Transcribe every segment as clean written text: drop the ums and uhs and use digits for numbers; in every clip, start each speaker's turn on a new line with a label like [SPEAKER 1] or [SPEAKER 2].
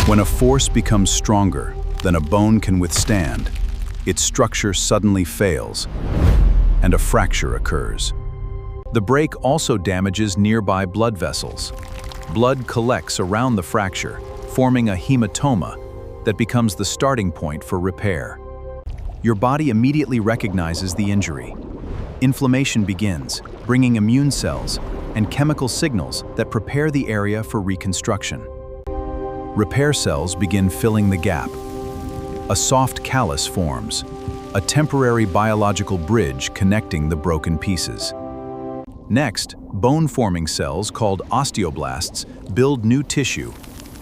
[SPEAKER 1] When a force becomes stronger than a bone can withstand, its structure suddenly fails, and a fracture occurs. The break also damages nearby blood vessels. Blood collects around the fracture, forming a hematoma that becomes the starting point for repair. Your body immediately recognizes the injury. Inflammation begins, bringing immune cells and chemical signals that prepare the area for reconstruction. Repair cells begin filling the gap. A soft callus forms, a temporary biological bridge connecting the broken pieces. Next, bone-forming cells called osteoblasts build new tissue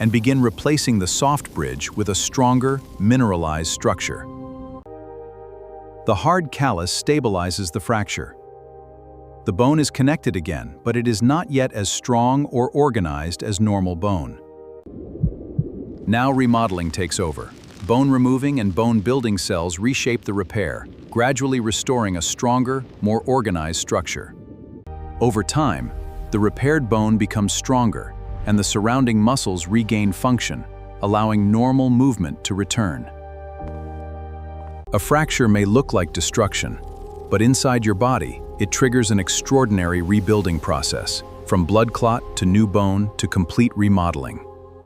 [SPEAKER 1] and begin replacing the soft bridge with a stronger, mineralized structure. The hard callus stabilizes the fracture. The bone is connected again, but it is not yet as strong or organized as normal bone. Now remodeling takes over. Bone-removing and bone-building cells reshape the repair, gradually restoring a stronger, more organized structure. Over time, the repaired bone becomes stronger, and the surrounding muscles regain function, allowing normal movement to return. A fracture may look like destruction, but inside your body, it triggers an extraordinary rebuilding process, from blood clot to new bone to complete remodeling.